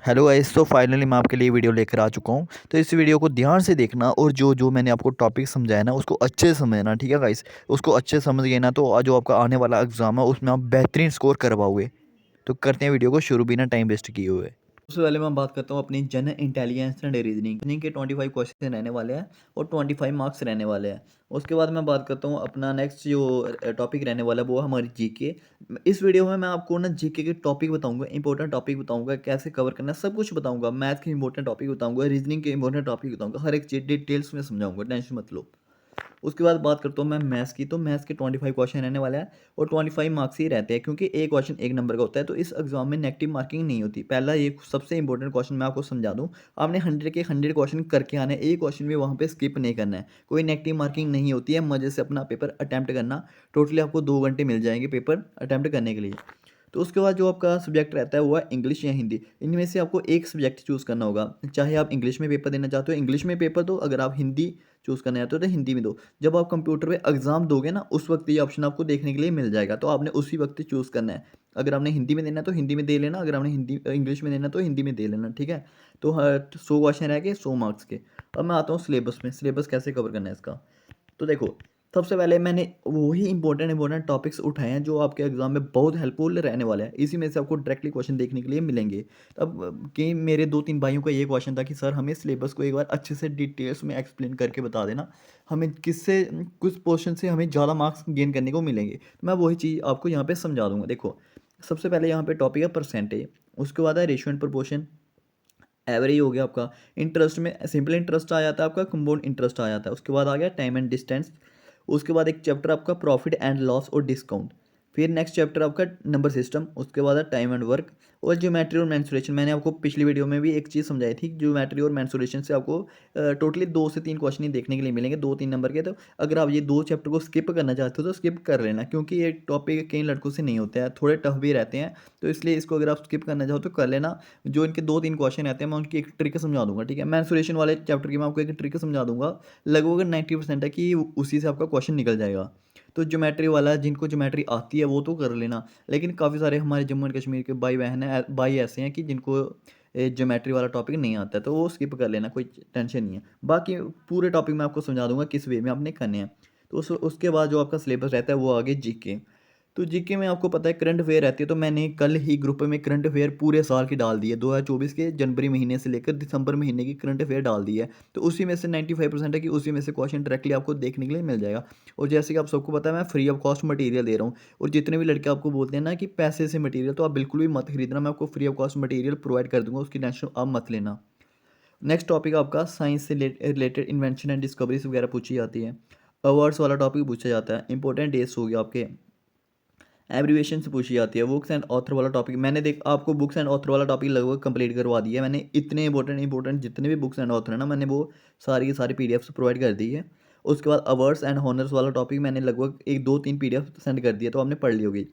Hello guys, तो finally मैं आपके लिए वीडियो लेकर आ चुका हूँ। तो इस वीडियो को ध्यान से देखना और जो जो मैंने आपको टॉपिक समझाया ना उसको अच्छे से समझना, ठीक है गाइस। उसको अच्छे से समझ गए ना तो जो आपका आने वाला एग्ज़ाम है उसमें आप बेहतरीन स्कोर कर पाओगे। तो करते हैं वीडियो को शुरू बिना टाइम वेस्ट किए हुए। सबसे पहले मैं बात करता हूँ अपनी जनरल इंटेलिजेंस एंड रीजनिंग के 25 क्वेश्चन रहने वाले हैं और 25 मार्क्स रहने वाले हैं। उसके बाद मैं बात करता हूँ अपना नेक्स्ट जो टॉपिक रहने वाला है वो है हमारी जीके। इस वीडियो में मैं आपको ना जीके के टॉपिक बताऊंगा, इंपॉर्टेंट टॉपिक बताऊंगा, कैसे कवर करना है सब कुछ बताऊंगा। मैथ के इंपॉर्टेंट टॉपिक बताऊंगा, रीजनिंग के इंपॉर्टेंट टॉपिक बताऊंगा, हर एक चीज़ डिटेल्स में समझाऊंगा, टेंशन मत लो। उसके बाद बात करता हूँ मैं मैथ्स की। तो मैथ्स के 25 क्वेश्चन रहने वाला है और 25 मार्क्स ही रहते हैं क्योंकि एक क्वेश्चन एक नंबर का होता है। तो इस एग्जाम में नेगेटिव मार्किंग नहीं होती। पहला ये सबसे इंपॉर्टेंट क्वेश्चन मैं आपको समझा दूँ। आपने 100 के 100 क्वेश्चन करके आना है, एक क्वेश्चन भी वहाँ पे स्किप नहीं करना है। कोई नेगेटिव मार्किंग नहीं होती है, मजे से अपना पेपर अटैम्प्ट करना। टोटली आपको 2 घंटे मिल जाएंगे पेपर अटैम्प्ट करने के लिए। तो उसके बाद जो आपका सब्जेक्ट रहता है वो है इंग्लिश या हिंदी। इनमें से आपको एक सब्जेक्ट चूज़ करना होगा। चाहे आप इंग्लिश में पेपर देना चाहते हो इंग्लिश में पेपर दो, अगर आप हिंदी चूज़ करना चाहते हो तो हिंदी में दो। जब आप कंप्यूटर पे एग्ज़ाम दोगे ना उस वक्त ये ऑप्शन आपको देखने के लिए मिल जाएगा, तो आपने उसी वक्त चूज़ करना है। अगर आपने हिंदी में देना है तो हिंदी में दे लेना, अगर आपने इंग्लिश में देना है तो हिंदी में दे लेना, ठीक है। तो 100 क्वेश्चन रह गए 100 मार्क्स के। अब मैं आता हूँ सिलेबस में, सिलेबस कैसे कवर करना है इसका। तो देखो, सबसे पहले मैंने वही इंपॉर्टेंट टॉपिक्स उठाए हैं जो आपके एग्जाम में बहुत हेल्पफुल रहने वाले हैं। इसी में से आपको डायरेक्टली क्वेश्चन देखने के लिए मिलेंगे। तब कि मेरे 2-3 भाइयों का ये क्वेश्चन था कि सर हमें सिलेबस को एक बार अच्छे से डिटेल्स में एक्सप्लेन करके बता देना, हमें किससे कुछ पोर्शन से हमें ज़्यादा मार्क्स गेन करने को मिलेंगे। तो मैं वही चीज़ आपको यहाँ पे समझा दूंगा। देखो, सबसे पहले यहाँ पे टॉपिक है परसेंटेज, उसके बाद है रेशियो एंड प्रोपोर्शन, एवरेज हो गया आपका। इंटरेस्ट में सिंपल इंटरेस्ट आ जाता है, आपका कंपाउंड इंटरेस्ट आ जाता है। उसके बाद आ गया टाइम एंड डिस्टेंस। उसके बाद एक चैप्टर आपका प्रॉफिट एंड लॉस और डिस्काउंट। फिर नेक्स्ट चैप्टर आपका नंबर सिस्टम। उसके बाद है टाइम एंड वर्क और ज्योमेट्री और मेंसुरेशन। मैंने आपको पिछली वीडियो में भी एक चीज़ समझाई थी, ज्योमेट्री और मेंसुरेशन से आपको टोटली 2 से 3 क्वेश्चन ही देखने के लिए मिलेंगे, 2-3 नंबर के। तो अगर आप ये 2 चैप्टर को स्किप करना चाहते हो तो स्किप कर लेना, क्योंकि ये टॉपिक कई लड़कों से नहीं होते हैं, थोड़े टफ भी रहते हैं। तो इसलिए इसको अगर आप स्किप करना चाहो तो कर लेना। जो इनके 2-3 क्वेश्चन रहते हैं मैं उनकी एक ट्रिक समझा दूंगा, ठीक है। मेंसुरेशन वाले चैप्टर की मैं आपको एक ट्रिक समझा दूंगा, लगभग 90% है कि उसी से आपका क्वेश्चन निकल जाएगा। तो ज्योमेट्री वाला जिनको ज्योमेट्री आती है वो तो कर लेना, लेकिन काफ़ी सारे हमारे जम्मू एंड कश्मीर के भाई बहन हैं, भाई ऐसे हैं कि जिनको ज्योमेट्री वाला टॉपिक नहीं आता है, तो वो स्किप कर लेना, कोई टेंशन नहीं है। बाकी पूरे टॉपिक मैं आपको समझा दूंगा किस वे में आपने करने हैं। तो उसके बाद जो आपका सिलेबस रहता है वो आगे जीके। तो जीके में आपको पता है करंट अफेयर रहती है। तो मैंने कल ही ग्रुप में करंट अफेयर पूरे साल की डाल दी है, 2024 के जनवरी महीने से लेकर दिसंबर महीने की करंट अफेयर डाल दी है। तो उसी में से 95% है कि उसी में से क्वेश्चन डायरेक्टली आपको देखने के लिए मिल जाएगा। और जैसे कि आप सबको पता है मैं फ्री ऑफ कॉस्ट मटेरियल दे रहा हूँ। और जितने भी लड़के आपको बोलते हैं ना कि पैसे से मटेरियल, तो आप बिल्कुल भी मत खरीदना, मैं आपको free of cost material provide कर दूंगा, उसकी टेंशन आप मत लेना। नेक्स्ट टॉपिक आपका साइंस से रिलेटेड इन्वेंशन एंड डिस्कवरीज वगैरह पूछी जाती है। अवार्ड्स वाला टॉपिक पूछा जाता है। इंपॉर्टेंट डेट्स हो गया आपके, एब्रीवेशन से पूछी जाती है। बुक्स एंड ऑथर वाला टॉपिक मैंने देख आपको बुक्स एंड ऑथर वाला टॉपिक लगभग कंप्लीट करवा दिया है मैंने। इतने इंपॉर्टेंट जितने भी बुक्स एंड ऑथर है ना, मैंने वो सारी की सारी पीडीएफ प्रोवाइड कर दी है। उसके बाद अवार्ड्स एंड हॉनर्स वाला टॉपिक मैंने लगभग 1-2-3 पीडीएफ सेंड कर दिया, तो आपने पढ़ ली होगी।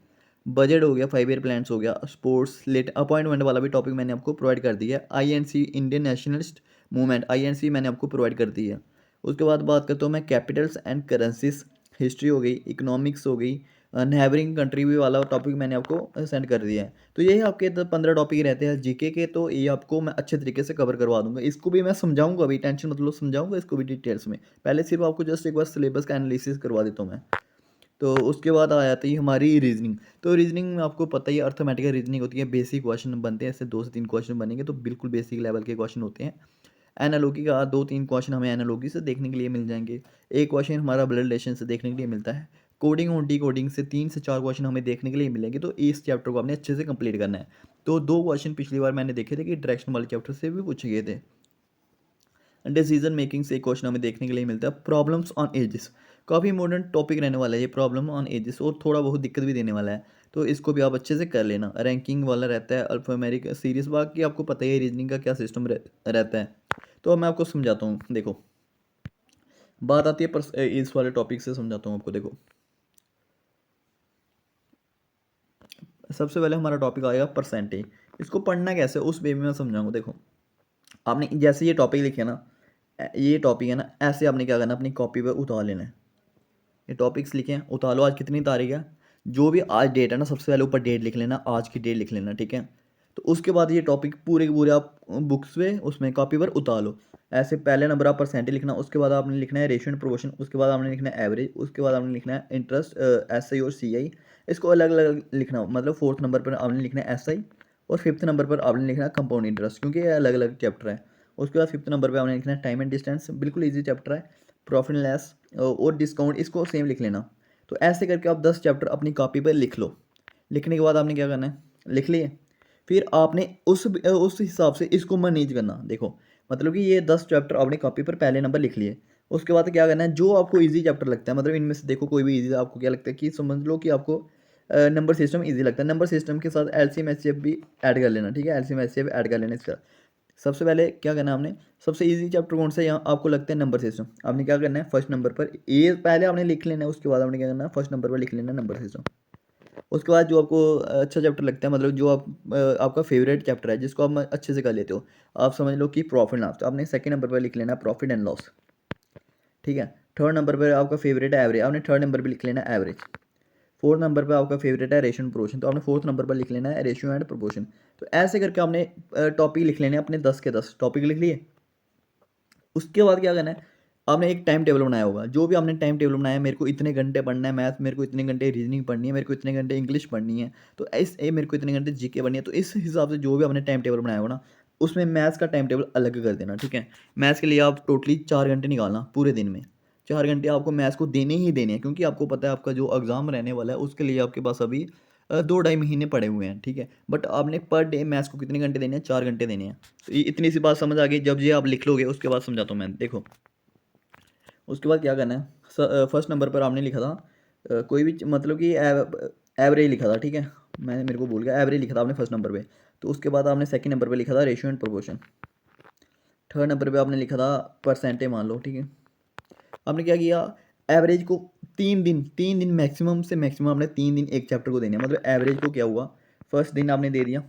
बजट हो गया, 5 ईयर प्लान्स हो गया, स्पोर्ट्स लेट अपॉइंटमेंट वाला भी टॉपिक मैंने आपको प्रोवाइड कर दिया है। INC Indian nationalist movement, INC मैंने आपको प्रोवाइड कर दी है। उसके बाद बात करता हूँ मैं कैपिटल्स एंड करेंसीज, हिस्ट्री हो गई, इकोनॉमिक्स हो गई, नेबरिंग कंट्री भी वाला टॉपिक मैंने आपको सेंड कर दिया है। तो यही आपके 15 टॉपिक रहते हैं जीके के। तो ये आपको मैं अच्छे तरीके से कवर करवा दूंगा, इसको भी मैं समझाऊंगा, अभी टेंशन मतलब समझाऊंगा इसको भी डिटेल्स में। पहले सिर्फ आपको जस्ट एक बार सिलेबस का एनालिसिस करवा देता हूँ मैं। तो उसके बाद आ जाती है हमारी रीजनिंग। तो रीजनिंग में आपको पता ही है अर्थमेटिकल रीजनिंग होती है, बेसिक क्वेश्चन बनते हैं, ऐसे 2 से 3 क्वेश्चन बनेंगे, तो बिल्कुल बेसिक लेवल के क्वेश्चन होते हैं। एनालॉगी का 2-3 क्वेश्चन हमें एनालॉगी से देखने के लिए मिल जाएंगे। एक क्वेश्चन हमारा ब्लड रिलेशन से देखने के लिए मिलता है। कोडिंग और डी कोडिंग से 3 से 4 क्वेश्चन हमें देखने के लिए मिलेंगे। तो इस चैप्टर को आपने अच्छे से कंप्लीट करना है। तो 2 क्वेश्चन पिछली बार मैंने देखे थे कि डायरेक्शन वाले चैप्टर से भी पूछे गए थे। डिसीजन मेकिंग से एक क्वेश्चन हमें देखने के लिए मिलता है। प्रॉब्लम्स ऑन एजेस, काफ़ी इंपॉर्टेंट टॉपिक रहने वाला है ये प्रॉब्लम ऑन एजेस, और थोड़ा बहुत दिक्कत भी देने वाला है। तो इसको भी आप अच्छे से कर लेना। रैंकिंग वाला रहता है, अल्फामेरिक सीरीज, बाकी आपको पता ही है रीजनिंग का क्या सिस्टम रहता है। तो अब मैं आपको समझाता हूँ। देखो, बात आती है इस वाले टॉपिक से समझाता हूँ आपको। देखो, सबसे पहले हमारा टॉपिक आएगा परसेंटेज। इसको पढ़ना कैसे उस वे में मैं समझाऊंगा। देखो, आपने जैसे ये टॉपिक लिखे ना, ये टॉपिक है ना, ऐसे आपने क्या करना, अपनी कॉपी पर उतार लेना है। ये टॉपिक्स लिखे हैं, उतार लो। आज कितनी तारीख है, जो भी आज डेट है ना, सबसे पहले ऊपर डेट लिख लेना, आज की डेट लिख लेना, ठीक है। तो उसके बाद ये टॉपिक पूरे के पूरे आप बुक्स पे उसमें कॉपी पर उतार लो। ऐसे पहले नंबर आप परसेंटेज लिखना, उसके बाद आपने लिखना है रेशियो एंड प्रोपोर्शन, उसके बाद आपने लिखना है एवरेज, उसके बाद आपने लिखना है इंटरेस्ट, एसआई और सीआई। इसको अलग अलग लिखना, मतलब फोर्थ नंबर पर आपने लिखना है एसआई और फिफ्थ नंबर पर आपने लिखना है कंपाउंड इंटरेस्ट, क्योंकि ये अलग अलग चैप्टर है। उसके बाद फिफ्थ नंबर पर आपने लिखना है टाइम एंड डिस्टेंस, बिल्कुल ईजी चैप्टर है। प्रॉफिट एंड लॉस और डिस्काउंट, इसको सेम लिख लेना। तो ऐसे करके आप 10 चैप्टर अपनी कॉपी पर लिख लो। लिखने के बाद आपने क्या करना है, लिख लिए, फिर आपने उस हिसाब से इसको मैनेज करना। देखो मतलब कि ये 10 चैप्टर आपने कॉपी पर पहले नंबर लिख लिए। उसके बाद क्या करना है, जो आपको इजी चैप्टर लगता है, मतलब इनमें से देखो कोई भी इजी आपको क्या लगता है कि समझ लो कि आपको नंबर सिस्टम इजी लगता है, नंबर सिस्टम के साथ एलसीएम एचसीएफ भी ऐड कर लेना। ठीक है, एलसीएम एचसीएफ ऐड कर लेना इसका। सबसे पहले क्या करना है आपने, सबसे इजी चैप्टर कौन सा यहाँ आपको लगता है, नंबर सिस्टम। आपने क्या करना है, फर्स्ट नंबर पर ये पहले आपने लिख लेना है, उसके बाद आपने क्या करना है, फर्स्ट नंबर पर लिख लेना है नंबर सिस्टम। उसके बाद जो आपको अच्छा चैप्टर लगता है, मतलब जो आपका फेवरेट चैप्टर है जिसको आप अच्छे से कर लेते हो, आप समझ लो कि प्रॉफिट एंड लॉस, तो आपने सेकंड नंबर पर लिख लेना है प्रॉफिट एंड लॉस। ठीक है, थर्ड नंबर पर आपका फेवरेट है एवरेज, आपने थर्ड नंबर पर लिख लेना है एवरेज। फोर्थ नंबर पर आपका फेवरेट है रेशियो एंड प्रोपोर्शन, तो आपने फोर्थ नंबर पर लिख लेना है रेशियो एंड प्रोपोर्शन। तो ऐसे करके आपने टॉपिक लिख लेने हैं अपने 10 के 10 टॉपिक लिख लिए। उसके बाद क्या करना है, आपने एक टाइम टेबल बनाया होगा, जो भी आपने टाइम टेबल बनाया, मेरे को इतने घंटे पढ़ना है मैथ, मेरे को इतने घंटे रीजनिंग पढ़नी है, मेरे को इतने घंटे इंग्लिश पढ़नी है, तो मेरे को इतने घंटे जीके पढ़नी है। तो इस हिसाब से जो भी आपने टाइम टेबल बनाया होगा ना, उसमें मैथ्स का टाइम टेबल अलग कर देना। ठीक है, मैथ्स के लिए आप टोटली 4 घंटे निकालना पूरे दिन में। 4 घंटे आपको मैथ्स को देने ही देने हैं, क्योंकि आपको पता है आपका जो एग्ज़ाम रहने वाला है उसके लिए आपके पास अभी 2 ढाई महीने पड़े हुए हैं। ठीक है, बट आपने पर डे मैथ्स को कितने घंटे देने हैं, 4 घंटे देने हैं। तो ये इतनी सी बात समझ आ गई। जब ये आप लिख लोगे उसके बाद समझाता हूँ मैं। देखो उसके बाद क्या करना है, फर्स्ट नंबर पर आपने लिखा था कोई भी मतलब कि एवरेज लिखा था। ठीक है, मैंने मेरे को भूल गया, एवरेज लिखा था आपने फर्स्ट नंबर पे। तो उसके बाद आपने सेकंड नंबर पे लिखा था ratio and proportion. Third number पे आपने लिखा था परसेंटेज मान लो। ठीक है, आपने क्या किया, एवरेज को 3 दिन मैक्सिमम से मैक्सिमम आपने 3 दिन एक चैप्टर को देने हैं। मतलब एवरेज को क्या हुआ, फर्स्ट दिन आपने दे दिया,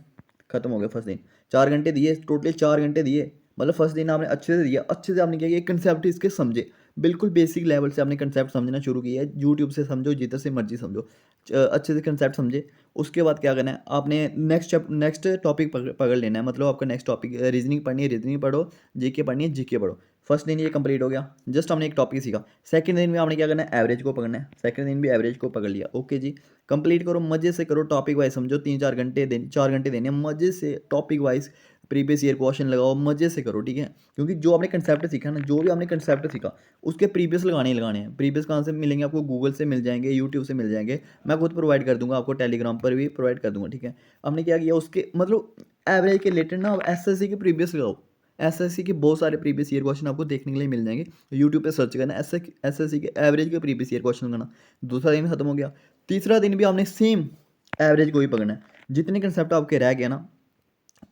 खत्म हो गया फर्स्ट दिन। 4 घंटे दिए, टोटली 4 घंटे दिए। मतलब फर्स्ट दिन आपने अच्छे से दिया, अच्छे से आपने क्या किया, कंसेप्ट इसके समझे, बिल्कुल बेसिक लेवल से आपने कंसेप्ट समझना शुरू किया है। यूट्यूब से समझो, जिधर से मर्जी समझो, अच्छे से कंसेप्ट समझे। उसके बाद क्या करना है, आपने नेक्स्ट टॉपिक पकड़ लेना है। मतलब आपका नेक्स्ट टॉपिक रीजनिंग पढ़नी है, रीजनिंग पढ़ो, जीके पढ़नी है, जीके पढ़ो। फर्स्ट दिन ये कंप्लीट हो गया, जस्ट हमने एक टॉपिक सीखा। सेकंड दिन में आपने क्या करना है, एवरेज को पकड़ना है। सेकंड दिन भी एवरेज को पकड़ लिया, ओके जी। कंप्लीट करो, मजे से करो, टॉपिक वाइज समझो। 4 घंटे देने मजे से, topic wise previous year question लगाओ, मजे से करो। ठीक है, क्योंकि जो आपने कंसेप्ट सीखा ना, जो भी आपने कंसेप्ट सीखा उसके प्रीवियस लगाने ही लगाने हैं। प्रीवियस कहाँ से मिलेंगे आपको, गूगल से मिल जाएंगे, यूट्यूब से मिल जाएंगे, मैं खुद प्रोवाइड कर दूंगा आपको, टेलीग्राम पर भी प्रोवाइड कर दूंगा। ठीक है, हमने क्या किया, उसके मतलब एवरेज के रिलेटेड ना आप एसएससी के प्रीवियस लगाओ। एसएससी के बहुत सारे प्रीवियस ईयर क्वेश्चन आपको देखने के लिए मिल जाएंगे। यूट्यूब पे सर्च करना एसएससी के एवरेज के प्रीवियस ईयर क्वेश्चन करना। दूसरा दिन खत्म हो गया। तीसरा दिन भी आपने सेम एवरेज को ही पकड़ना है। जितने कंसेप्ट आपके रह गए ना,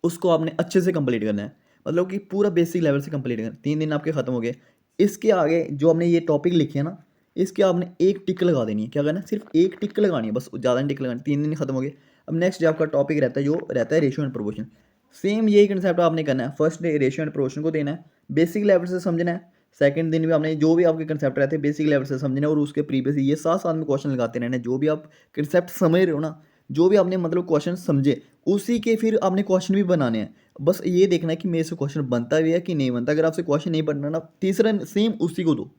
उसको आपने अच्छे से कंप्लीट करना है, मतलब कि पूरा बेसिक लेवल से कंप्लीट करना है। 3 दिन आपके खत्म हो गए। इसके आगे जो आपने ये टॉपिक लिखे हैं ना, इसके आपने एक टिक लगा देनी है। क्या करना है, सिर्फ एक टिक लगानी है बस, ज़्यादा नहीं टिक लगानी। 3 दिन खत्म हो गए। अब नेक्स्ट जो आपका टॉपिक रहता है, जो रहता है रेशियो एंड प्रोपोर्शन। सेम यही कंसेप्ट आपने करना है। First day ratio and proportion को देना है, बेसिक लेवल से समझना है। सेकंड दिन भी आपने जो भी आपके कंसेप्ट रहते हैं बेसिक लेवल से समझना है, और उसके प्रीवियस ये साथ साथ में क्वेश्चन लगाते रहना है। जो भी आप कंसेप्ट समझ रहे हो ना, जो भी आपने मतलब क्वेश्चन समझे, उसी के फिर आपने क्वेश्चन भी बनाने हैं। बस ये देखना है कि मेरे से क्वेश्चन बनता भी है कि नहीं बनता। अगर आपसे क्वेश्चन नहीं बनना ना, तीसरा सेम उसी को दो,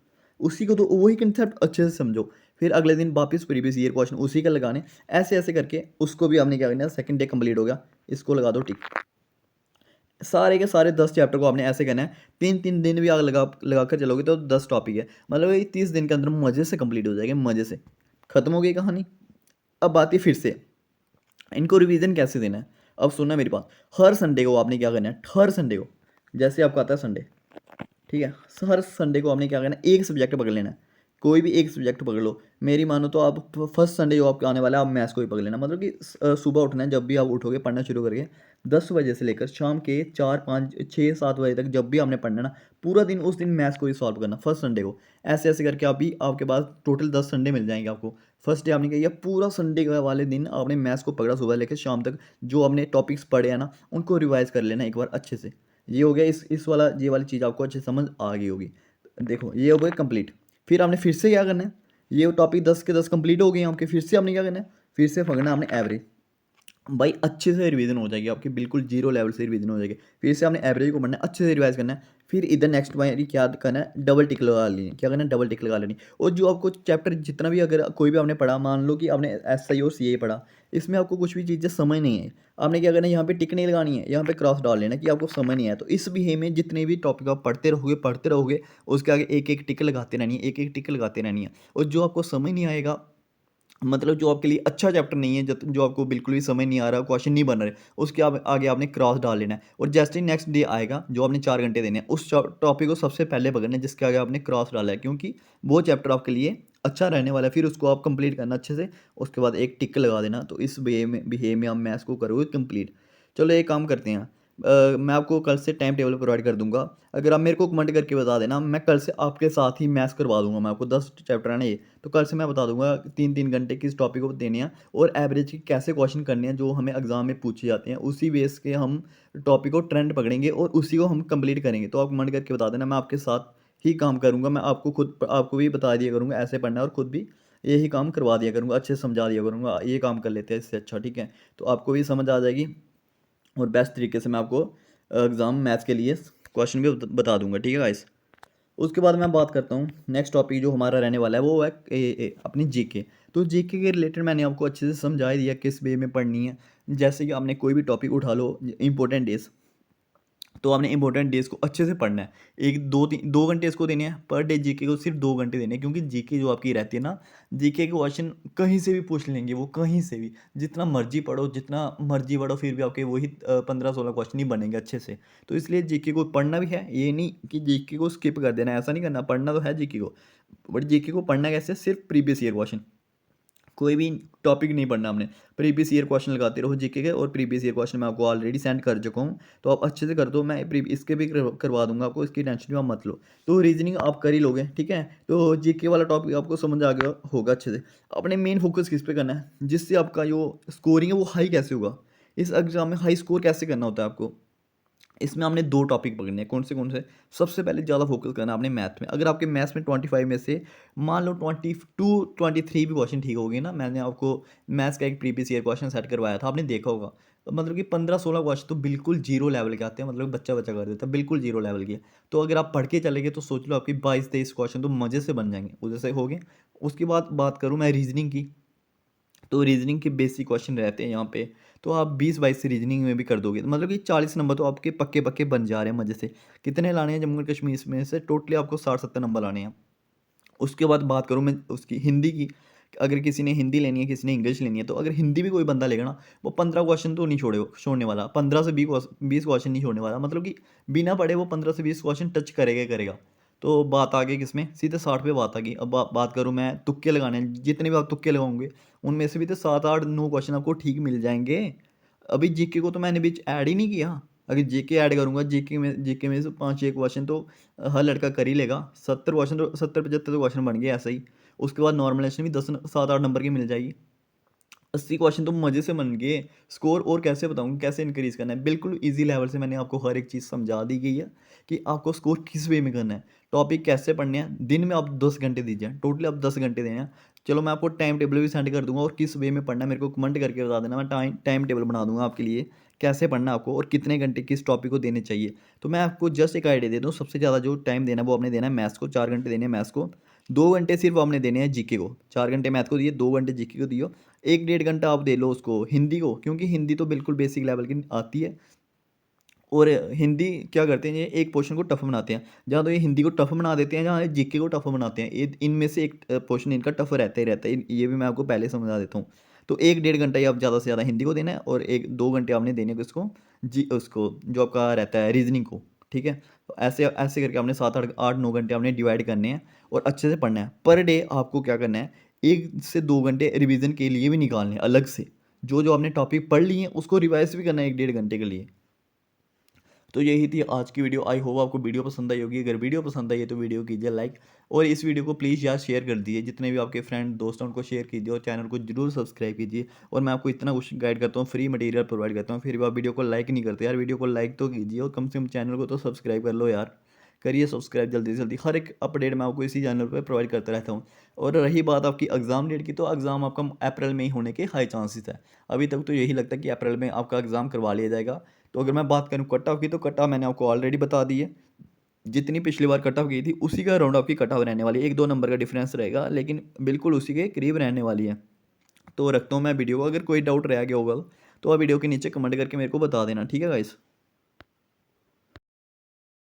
उसी को दो, वही कंसेप्ट अच्छे से समझो। फिर अगले दिन वापस प्रीवियस ईयर क्वेश्चन उसी का लगाने। ऐसे ऐसे करके उसको भी आपने क्या करना है, सेकंड डे कंप्लीट हो गया, इसको लगा दो टिक। सारे के सारे 10 चैप्टर को आपने ऐसे करना है। 3 3 दिन भी आग लगा कर चलोगे तो 10 टॉपिक है, मतलब ये 30 दिन के अंदर मज़े से कंप्लीट हो जाएगा, मज़े से खत्म हो गई कहानी। अब बात है फिर से इनको रिवीजन कैसे देना है। अब सुनना मेरी बात, हर संडे को आपने क्या करना है, हर संडे को, जैसे आपका आता है संडे, ठीक है, हर संडे को आपने क्या करना है, एक सब्जेक्ट पकड़ लेना है। कोई भी एक सब्जेक्ट पकड़ लो। मेरी मानो तो आप फर्स्ट संडे जो आपका आने वाला है, आप मैथ्स को ही पकड़ लेना। मतलब कि सुबह उठना है, जब भी आप उठोगे पढ़ना शुरू करके 10 बजे से लेकर शाम के 4 5 6 7 बजे तक, जब भी आपने पढ़ना ना, पूरा दिन उस दिन मैथ्स को ही सॉल्व करना फर्स्ट संडे को। ऐसे ऐसे करके आप भी आपके पास टोटल 10 संडे मिल जाएंगे आपको। फर्स्ट डे आपने क्या किया, पूरा संडे वाले दिन आपने मैथ्स को पकड़ा, सुबह लेकर शाम तक जो आपने टॉपिक्स पढ़े हैं ना, उनको रिवाइज कर लेना एक बार अच्छे से। ये हो गया, इस वाला ये वाली चीज़ आपको अच्छे समझ आ गई होगी। देखो ये हो गया कंप्लीट। फिर आपने फिर से क्या करना है, ये टॉपिक 10 के 10 कंप्लीट हो गए हैं आपके। फिर से आपने क्या करना है, फिर से पकड़ना है आपने एवरेज। भाई अच्छे से रिवीजन हो जाएगी आपकी, बिल्कुल जीरो लेवल से रिवीजन हो जाएगी। फिर से आपने एवरेज को पढ़ना है, अच्छे से रिवाइज करना है। फिर इधर नेक्स्ट बारी क्या करना है, डबल टिक लगा लेनी है। क्या करना है, डबल टिक लगा लेनी। और जो आपको चैप्टर जितना भी अगर कोई भी आपने पढ़ा, मान लो कि आपने एस आई और सी ए पढ़ा, इसमें आपको कुछ भी चीज़ें समझ नहीं है, आपने क्या करना है, यहाँ पे टिक नहीं लगानी है, यहाँ पे क्रॉस डाल लेना कि आपको समझ नहीं आया। तो इस वे में जितने भी टॉपिक आप पढ़ते रहोगे, उसके आगे एक एक टिक लगाते रहनी है, एक एक टिक लगाते रहनी है। और जो आपको समझ नहीं आएगा, मतलब जो आपके लिए अच्छा चैप्टर नहीं है, जो आपको बिल्कुल भी समझ नहीं आ रहा, क्वेश्चन नहीं बन रहे, उसके आगे आपने क्रॉस डाल लेना है। और जैसे ही नेक्स्ट डे आएगा, जो आपने 4 घंटे देने हैं, उस टॉपिक को सबसे पहले पकड़ना है जिसके आगे आपने क्रॉस डाला है, क्योंकि वो चैप्टर आपके लिए अच्छा रहने वाला है। फिर उसको आप कंप्लीट करना अच्छे से, उसके बाद एक टिक लगा देना। तो इस वे में आप मैथ्स को करोगे कंप्लीट। चलो एक काम करते हैं, मैं आपको कल से टाइम टेबल प्रोवाइड कर दूंगा। अगर आप मेरे को कमेंट करके बता देना, मैं कल से आपके साथ ही मैथ्स करवा दूंगा। मैं आपको 10 चैप्टर है ना ये, तो कल से मैं बता दूंगा 3-3 घंटे किस टॉपिक को देने हैं, और एवरेज के कैसे क्वेश्चन करने हैं जो हमें एग्जाम में पूछे जाते हैं। उसी बेस के हम टॉपिक को ट्रेंड पकड़ेंगे और उसी को हम कंप्लीट करेंगे। तो आप कमेंट करके बता देना, मैं आपके साथ ही काम करूँगा। मैं आपको भी बता दिया करूँगा ऐसे पढ़ना है, और खुद भी यही काम करवा दिया करूँगा, अच्छे से समझा दिया करूँगा, ये काम कर लेते हैं इससे अच्छा, ठीक है। तो आपको भी समझ आ जाएगी, और बेस्ट तरीके से मैं आपको एग्ज़ाम मैथ्स के लिए क्वेश्चन भी बता दूंगा, ठीक है गाइस। उसके बाद मैं बात करता हूँ नेक्स्ट टॉपिक जो हमारा रहने वाला है, वो है अपनी जीके। तो जीके के रिलेटेड मैंने आपको अच्छे से समझा ही दिया किस वे में पढ़नी है। जैसे कि आपने कोई भी टॉपिक उठा लो, इंपॉर्टेंट डेज, तो आपने इंपॉर्टेंट डेज को अच्छे से पढ़ना है। 1 2 3 2 घंटे इसको देने हैं पर डे, जीके को सिर्फ 2 घंटे देने हैं, क्योंकि जीके जो आपकी रहती है ना, जीके के क्वेश्चन कहीं से भी पूछ लेंगे वो, कहीं से भी जितना मर्जी पढ़ो फिर भी आपके वही 15-16 क्वेश्चन ही बनेंगे अच्छे से। तो इसलिए जीके को पढ़ना भी है, ये नहीं कि जीके को स्किप कर देना है, ऐसा नहीं करना, पढ़ना तो है जीके को। बट जीके को पढ़ना कैसे, सिर्फ प्रीवियस ईयर क्वेश्चन, कोई भी टॉपिक नहीं पढ़ना हमने। प्रीवियस ईयर क्वेश्चन लगाते रहो जीके के, और प्रीवियस ईयर क्वेश्चन मैं आपको ऑलरेडी सेंड कर चुका हूँ, तो आप अच्छे से कर दो। मैं इसके भी करवा दूंगा आपको, इसकी टेंशन भी आप मत लो। तो रीजनिंग आप कर ही लोगे, ठीक है। तो जीके वाला टॉपिक आपको समझ आ गया होगा अच्छे से। अपने मेन फोकस किस पे करना है, जिससे आपका जो स्कोरिंग है वो हाई कैसे होगा, इस एग्जाम में हाई स्कोर कैसे करना होता है आपको। इसमें हमने 2 टॉपिक पकड़ने हैं, कौन से। सबसे पहले ज़्यादा फोकस करना है आपने मैथ में। अगर आपके मैथ्स में 25 में से मान लो 22-23 भी क्वेश्चन ठीक हो गए ना, मैंने आपको मैथ्स का एक प्रीवियस ईयर क्वेश्चन सेट करवाया था, आपने देखा होगा। तो मतलब कि 15-16 क्वेश्चन तो बिल्कुल जीरो लेवल के आते हैं, मतलब बच्चा बच्चा कर देता है, बिल्कुल जीरो लेवल के। तो अगर आप पढ़ के चले गए तो सोच लो आपकी 22-23 क्वेश्चन तो मज़े से बन जाएंगे, उधर से हो गए। उसके बाद बात करूँ मैं रीजनिंग की, तो रीजनिंग के बेसिक क्वेश्चन रहते हैं यहाँ पे। तो आप 20-22 से रीजनिंग में भी कर दोगे, तो मतलब कि 40 नंबर तो आपके पक्के पक्के बन जा रहे हैं मज़े से। कितने लाने हैं जम्मू एंड कश्मीर में से, टोटली आपको 60-70 नंबर लाने हैं। उसके बाद बात करूँ मैं उसकी हिंदी की, अगर किसी ने हिंदी लेनी है, किसी ने इंग्लिश लेनी है, तो अगर हिंदी भी कोई बंदा लेगा ना, वो 15 क्वेश्चन तो नहीं छोड़ने वाला, 15 से 20 क्वेश्चन नहीं छोड़ने वाला, मतलब कि बिना पढ़े वो 15 से 20 क्वेश्चन टच करेगा ही करेगा। तो बात आ गई किसमें, सीधे 60 पे बात आ गई। अब बात करूँ मैं, तुक्के लगाने हैं, जितने भी आप तुक्के लगाओगे उनमें से भी तो 7-8-9 क्वेश्चन आपको ठीक मिल जाएंगे। अभी जीके को तो मैंने बीच ऐड ही नहीं किया। अगर जीके ऐड करूंगा, जीके में से 5-6 क्वेश्चन तो हर लड़का कर ही लेगा। 70 क्वेश्चन तो 70-75 तो क्वेश्चन बन गए ऐसा ही। उसके बाद नॉर्मलाइजेशन भी 10 7-8 नंबर की मिल जाएगी। 80 क्वेश्चन तो मज़े से बन गए। स्कोर और कैसे बताऊँ, कैसे इंक्रीज़ करना है, बिल्कुल ईजी लेवल से मैंने आपको हर एक चीज़ समझा दी गई है कि आपको स्कोर किस वे में करना है, टॉपिक कैसे पढ़ने हैं। दिन में आप 10 घंटे दीजिए, टोटली आप 10 घंटे देने हैं। चलो मैं आपको टाइम टेबल भी सेंड कर दूंगा, और किस वे में पढ़ना है मेरे को कमेंट करके बता देना, मैं टाइम टेबल बना दूंगा आपके लिए, कैसे पढ़ना है आपको और कितने घंटे किस टॉपिक को देने चाहिए। तो मैं आपको जस्ट एक आइडिया दे दूँ, सबसे ज़्यादा जो टाइम देना है वो आपने देना है मैथ्स को, 4 घंटे देने हैं मैथ्स को। 2 घंटे सिर्फ आपने देने हैं जीके को, 4 घंटे मैथ को दिए, 2 घंटे जीके को दियो। 1-1.5 घंटा आप दे लो उसको हिंदी को, क्योंकि हिंदी तो बिल्कुल बेसिक लेवल की आती है। और हिंदी क्या करते हैं, ये एक पोर्शन को टफ बनाते हैं, जहाँ तो ये हिंदी को टफ बना देते हैं, जहाँ ये जीके को टफ बनाते हैं। ये इनमें से एक पोर्शन इनका टफ रहता ही रहता है, ये भी मैं आपको पहले समझा देता हूँ। तो 1-1.5 घंटा ही आप ज़्यादा से ज़्यादा हिंदी को देना है, और 1-2 घंटे आपने देने को इसको, जी उसको जो आपका रहता है रीजनिंग को, ठीक है। तो ऐसे ऐसे करके आपने 7-8-9 घंटे आपने डिवाइड करने हैं, और अच्छे से पढ़ना है। पर डे आपको क्या करना है, 1 से 2 घंटे रिवीजन के लिए भी निकालने हैं अलग से। जो जो आपने टॉपिक पढ़ लिए हैं उसको रिवाइज भी करना है 1-1.5 घंटे के लिए। तो यही थी आज की वीडियो। आई होप आपको वीडियो पसंद आई होगी। अगर वीडियो पसंद आई है तो वीडियो कीजिए लाइक, और इस वीडियो को प्लीज़ यार शेयर कर दीजिए, जितने भी आपके फ्रेंड दोस्त हैं उनको शेयर कीजिए, और चैनल को जरूर सब्सक्राइब कीजिए। और मैं आपको इतना कुछ गाइड करता हूँ, फ्री मटेरियल प्रोवाइड करता हूँ, फिर भी आप वीडियो को लाइक नहीं करते यार, वीडियो को लाइक तो कीजिए, और कम से कम चैनल को तो सब्सक्राइब कर लो यार। करिए सब्सक्राइब जल्दी से जल्दी। हर एक अपडेट मैं आपको इसी चैनल पर प्रोवाइड करता रहता हूँ। और रही बात आपकी एग्ज़ाम डेट की, तो एग्ज़ाम आपका अप्रैल में ही होने के हाई चांसेस है। अभी तक तो यही लगता है कि अप्रैल में आपका एग्ज़ाम करवा लिया जाएगा। तो अगर मैं बात करूँ कट ऑफ की, तो कट ऑफ मैंने आपको ऑलरेडी बता दी है। जितनी पिछली बार कट ऑफ गई थी उसी का राउंड आपकी कट ऑफ रहने वाली है। 1-2 नंबर का डिफरेंस रहेगा, लेकिन बिल्कुल उसी के करीब रहने वाली है। तो रखता हूँ मैं वीडियो को। अगर कोई डाउट रह गया होगा तो आप वीडियो के नीचे कमेंट करके मेरे को बता देना, ठीक है गाइस।